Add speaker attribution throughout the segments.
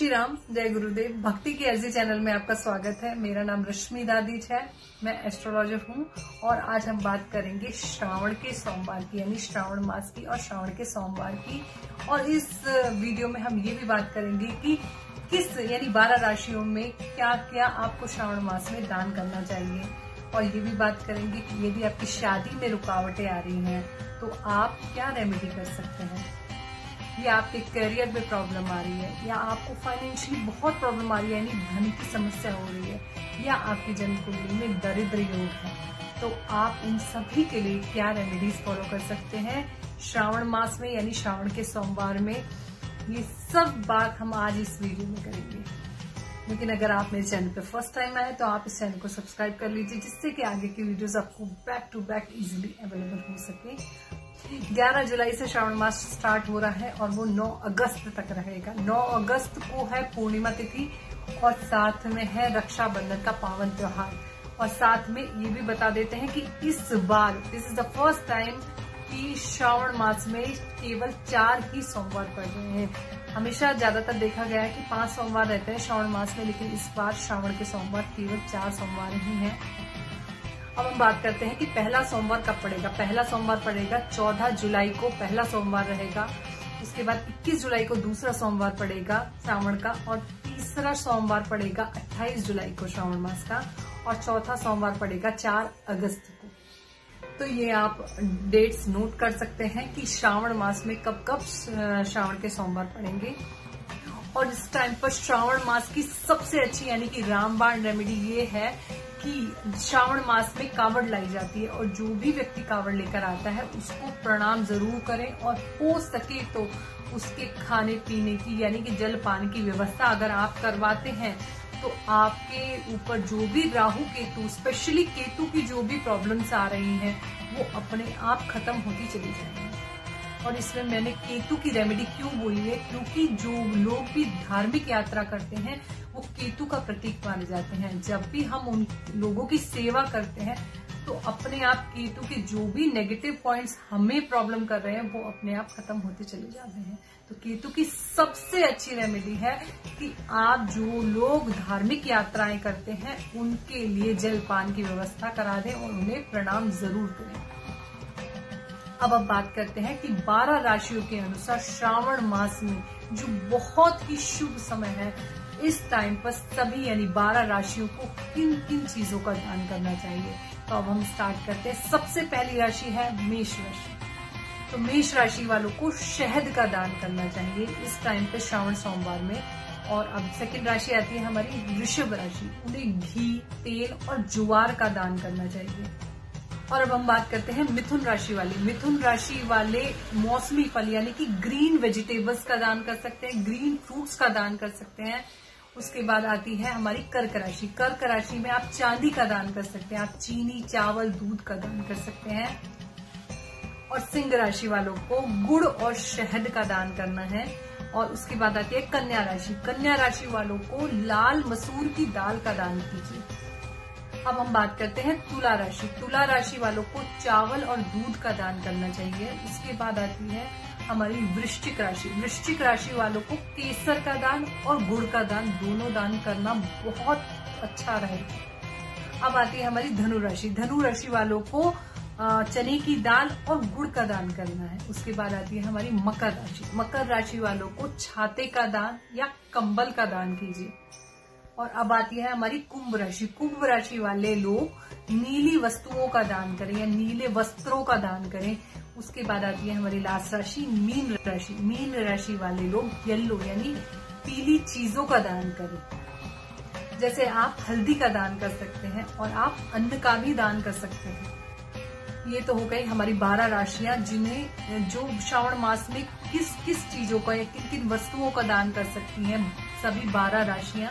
Speaker 1: श्री राम, जय गुरुदेव। भक्ति की अर्जी चैनल में आपका स्वागत है। मेरा नाम रश्मि दादीज है, मैं एस्ट्रोलॉजर हूँ और आज हम बात करेंगे श्रावण के सोमवार की, यानी श्रावण मास की और श्रावण के सोमवार की। और इस वीडियो में हम ये भी बात करेंगे कि किस यानी 12 राशियों में क्या क्या आपको श्रावण मास में दान करना चाहिए। और ये भी बात करेंगे कि यदि आपकी शादी में रुकावटें आ रही हैं तो आप क्या रेमेडी कर सकते हैं, या आपके करियर में प्रॉब्लम आ रही है, या आपको फाइनेंशियली बहुत प्रॉब्लम आ रही है यानी धन की समस्या हो रही है, या आपकी जन्म कुंडली में दरिद्र योग है, तो आप इन सभी के लिए क्या रेमेडीज फॉलो कर सकते हैं श्रावण मास में यानी श्रावण के सोमवार में। ये सब बात हम आज इस वीडियो में करेंगे। लेकिन अगर आप मेरे चैनल पे फर्स्ट टाइम आए तो आप इस चैनल को सब्सक्राइब कर लीजिए, जिससे कि आगे की वीडियोस आपको back to back easily available हो सके। 11 जुलाई से श्रावण मास स्टार्ट हो रहा है और वो 9 अगस्त तक रहेगा। 9 अगस्त को है पूर्णिमा तिथि और साथ में है रक्षाबंधन का पावन त्योहार। और साथ में ये भी बता देते हैं कि इस बार this is the first time कि श्रावण मास में केवल 4 ही सोमवार पड़ रहे हैं। हमेशा ज्यादातर देखा गया है कि 5 सोमवार रहते हैं श्रावण मास में, लेकिन इस बार श्रावण के सोमवार केवल 4 सोमवार ही हैं। अब हम बात करते हैं कि पहला सोमवार कब पड़ेगा। पहला सोमवार पड़ेगा 14 जुलाई को, पहला सोमवार रहेगा। उसके बाद 21 जुलाई को दूसरा सोमवार पड़ेगा श्रावण का, और तीसरा सोमवार पड़ेगा 28 जुलाई को श्रावण मास का, और चौथा सोमवार पड़ेगा 4 अगस्त को। तो ये आप डेट्स नोट कर सकते हैं कि श्रावण मास में कब कब श्रावण के सोमवार पड़ेंगे। और इस टाइम पर श्रावण मास की सबसे अच्छी यानी कि रामबाण रेमेडी ये है कि श्रावण मास में कावड़ लाई जाती है, और जो भी व्यक्ति कावड़ लेकर आता है उसको प्रणाम जरूर करें, और हो सके तो उसके खाने पीने की यानी कि जल पान की व्यवस्था अगर आप करवाते हैं तो आपके ऊपर जो भी राहु केतु, स्पेशली केतु की जो भी प्रॉब्लम्स आ रही हैं वो अपने आप खत्म होती चली जाएंगी। और इसमें मैंने केतु की रेमेडी क्यों बोली है, क्योंकि जो लोग भी धार्मिक यात्रा करते हैं वो केतु का प्रतीक माने जाते हैं। जब भी हम उन लोगों की सेवा करते हैं तो अपने आप केतु के जो भी नेगेटिव पॉइंट्स हमें प्रॉब्लम कर रहे हैं वो अपने आप खत्म होते चले जाते हैं। तो केतु की सबसे अच्छी रेमेडी है कि आप जो लोग धार्मिक यात्राएं करते हैं उनके लिए जलपान की व्यवस्था करा दें और उन्हें प्रणाम जरूर करें। अब बात करते हैं कि 12 राशियों के अनुसार श्रावण मास में जो बहुत ही शुभ समय है, इस टाइम पर सभी यानी 12 राशियों को किन किन चीजों का दान करना चाहिए। तो अब हम स्टार्ट करते हैं। सबसे पहली राशि है मेष राशि। तो मेष राशि वालों को शहद का दान करना चाहिए इस टाइम पे श्रावण सोमवार में। और अब सेकंड राशि आती है हमारी वृषभ राशि। उन्हें घी, तेल और ज्वार का दान करना चाहिए। और अब हम बात करते हैं मिथुन राशि वाले। मिथुन राशि वाले मौसमी फल यानी कि ग्रीन वेजिटेबल्स का दान कर सकते हैं, ग्रीन फ्रूट्स का दान कर सकते हैं। उसके बाद आती है हमारी कर्क राशि। कर्क राशि में आप चांदी का दान कर सकते हैं, आप चीनी, चावल, दूध का दान कर सकते हैं। और सिंह राशि वालों को गुड़ और शहद का दान करना है। और उसके बाद आती है कन्या राशि। कन्या राशि वालों को लाल मसूर की दाल का दान कीजिए। अब हम बात करते हैं तुला राशि। तुला राशि वालों को चावल और दूध का दान करना चाहिए। उसके बाद आती है हमारी वृश्चिक राशि। वृश्चिक राशि वालों को केसर का दान और गुड़ का दान, दोनों दान करना बहुत अच्छा रहेगा। अब आती है हमारी धनु राशि। धनु राशि वालों को चने की दाल और गुड़ का दान करना है। उसके बाद आती है हमारी मकर राशि। मकर राशि वालों को छाते का दान या कंबल का दान कीजिए। और अब आती है हमारी कुंभ राशि। कुंभ राशि वाले लोग नीली वस्तुओं का दान करें या नीले वस्त्रों का दान करें। उसके बाद आती है हमारी लास्ट राशि मीन राशि। मीन राशि वाले लोग येलो यानी पीली चीजों का दान करें। जैसे आप हल्दी का दान कर सकते हैं और आप अन्न का भी दान कर सकते हैं। ये तो हो गई हमारी 12 राशियां जिन्हें जो श्रावण मास में किस किस चीजों का या किन किन वस्तुओं का दान कर सकती हैं सभी 12 राशियां।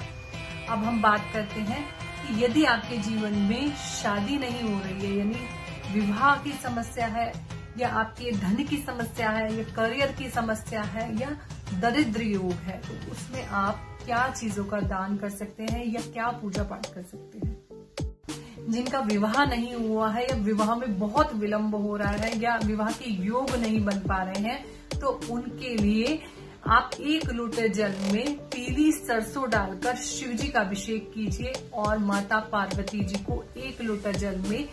Speaker 1: अब हम बात करते हैं कि यदि आपके जीवन में शादी नहीं हो रही है यानी विवाह की समस्या है, या आपके धन की समस्या है, या करियर की समस्या है, या दरिद्र योग है, तो उसमें आप क्या चीजों का दान कर सकते हैं या क्या पूजा पाठ कर सकते हैं। जिनका विवाह नहीं हुआ है या विवाह में बहुत विलंब हो रहा है या विवाह के योग नहीं बन पा रहे हैं, तो उनके लिए आप 1 लोटे जल में पीली सरसों डालकर शिव जी का अभिषेक कीजिए और माता पार्वती जी को 1 लोटा जल में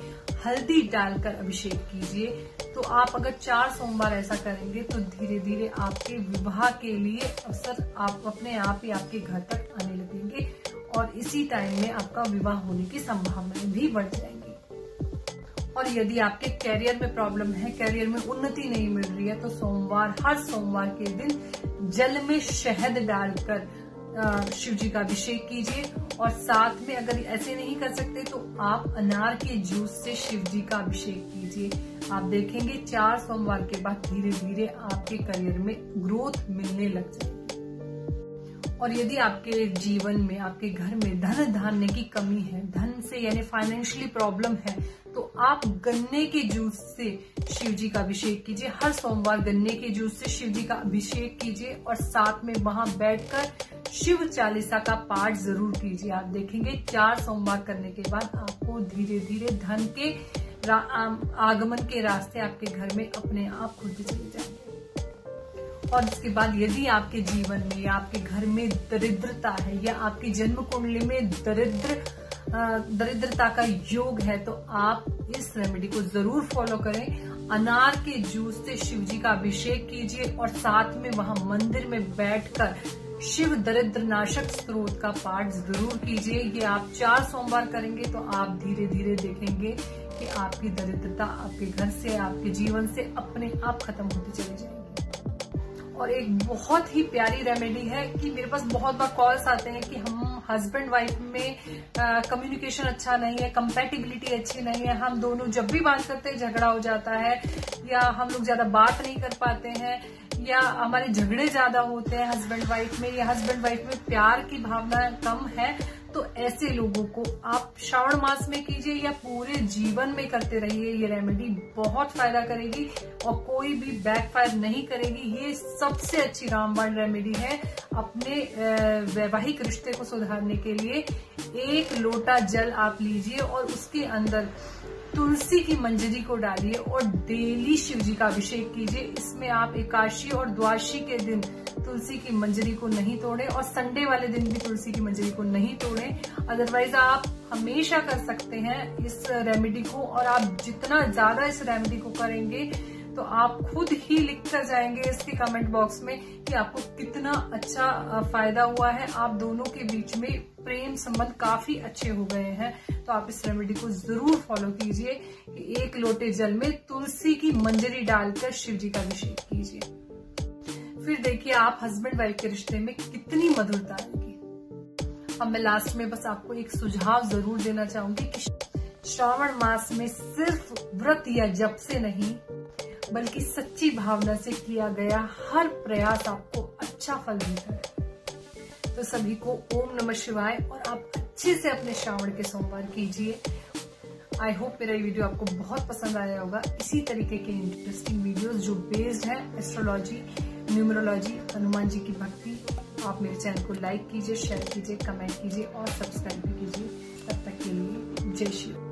Speaker 1: हल्दी डालकर अभिषेक कीजिए। तो आप अगर 4 सोमवार ऐसा करेंगे तो धीरे धीरे आपके विवाह के लिए अवसर आप अपने आप ही आपके घर तक आने लगेंगे और इसी टाइम में आपका विवाह होने की संभावनाएं भी बढ़ जाएंगी। और यदि आपके करियर में प्रॉब्लम है, करियर में उन्नति नहीं मिल रही है, तो हर सोमवार के दिन जल में शहद डालकर शिव जी का अभिषेक कीजिए और साथ में अगर ऐसे नहीं कर सकते तो आप अनार के जूस से शिव जी का अभिषेक कीजिए। आप देखेंगे 4 सोमवार के बाद धीरे धीरे आपके करियर में ग्रोथ मिलने लग जाएगी। और यदि आपके जीवन में, आपके घर में धन धान्य की कमी है, धन से यानी फाइनेंशियली प्रॉब्लम है, तो आप गन्ने के जूस से शिव जी का अभिषेक कीजिए। हर सोमवार गन्ने के जूस से शिव जी का अभिषेक कीजिए और साथ में वहां बैठकर शिव चालीसा का पाठ जरूर कीजिए। आप देखेंगे 4 सोमवार करने के बाद आपको धीरे धीरे धन के आगमन के रास्ते आपके घर में अपने आप खुलते चले जाएंगे। और इसके बाद यदि आपके जीवन में या आपके घर में दरिद्रता है या आपकी जन्म कुंडली में दरिद्रता का योग है, तो आप इस रेमेडी को जरूर फॉलो करें। अनार के जूस से शिव जी का अभिषेक कीजिए और साथ में वहां मंदिर में बैठकर शिव दरिद्र नाशक स्त्रोत का पाठ जरूर कीजिए। ये आप 4 सोमवार करेंगे तो आप धीरे धीरे देखेंगे कि आपकी दरिद्रता आपके घर से, आपके जीवन से अपने आप खत्म होती चली जाएगी। और एक बहुत ही प्यारी रेमेडी है कि मेरे पास बहुत बार कॉल्स आते हैं कि हम हस्बैंड वाइफ में कम्युनिकेशन अच्छा नहीं है, कंपैटिबिलिटी अच्छी नहीं है, हम दोनों जब भी बात करते हैं झगड़ा हो जाता है, या हम लोग ज्यादा बात नहीं कर पाते हैं, या हमारे झगड़े ज्यादा होते हैं हस्बैंड वाइफ में, या हस्बैंड वाइफ में प्यार की भावना कम है। तो ऐसे लोगों को आप श्रावण मास में कीजिए या पूरे जीवन में करते रहिए। ये रेमेडी बहुत फायदा करेगी और कोई भी बैकफायर नहीं करेगी। ये सबसे अच्छी रामबाण रेमेडी है अपने वैवाहिक रिश्ते को सुधारने के लिए। 1 लोटा जल आप लीजिए और उसके अंदर तुलसी की मंजरी को डालिए और डेली शिव जी का अभिषेक कीजिए। इसमें आप एकादशी और द्वादशी के दिन तुलसी की मंजरी को नहीं तोड़ें और संडे वाले दिन भी तुलसी की मंजरी को नहीं तोड़ें। अदरवाइज आप हमेशा कर सकते हैं इस रेमेडी को, और आप जितना ज्यादा इस रेमेडी को करेंगे तो आप खुद ही लिख कर जाएंगे इसके कमेंट बॉक्स में कि आपको कितना अच्छा फायदा हुआ है। आप दोनों के बीच में प्रेम संबंध काफी अच्छे हो गए हैं। तो आप इस रेमेडी को जरूर फॉलो कीजिए कि 1 लोटे जल में तुलसी की मंजरी डालकर शिव जी का अभिषेक कीजिए। फिर देखिए आप हस्बैंड वाइफ के रिश्ते में कितनी मधुरता आएगी। अब मैं लास्ट में बस आपको एक सुझाव जरूर देना चाहूंगी कि श्रावण मास में सिर्फ व्रत या जप से नहीं बल्कि सच्ची भावना से किया गया हर प्रयास आपको अच्छा फल देता है। तो सभी को ओम नमः शिवाय और आप अच्छे से अपने श्रावण के सोमवार कीजिए। आई होप मेरा ये वीडियो आपको बहुत पसंद आया होगा। इसी तरीके के इंटरेस्टिंग वीडियोस जो बेस्ड है एस्ट्रोलॉजी, न्यूमरोलॉजी, हनुमान जी की भक्ति, आप मेरे चैनल को लाइक कीजिए, शेयर कीजिए, कमेंट कीजिए और सब्सक्राइब भी कीजिए। तब तक के लिए जय श्री राम।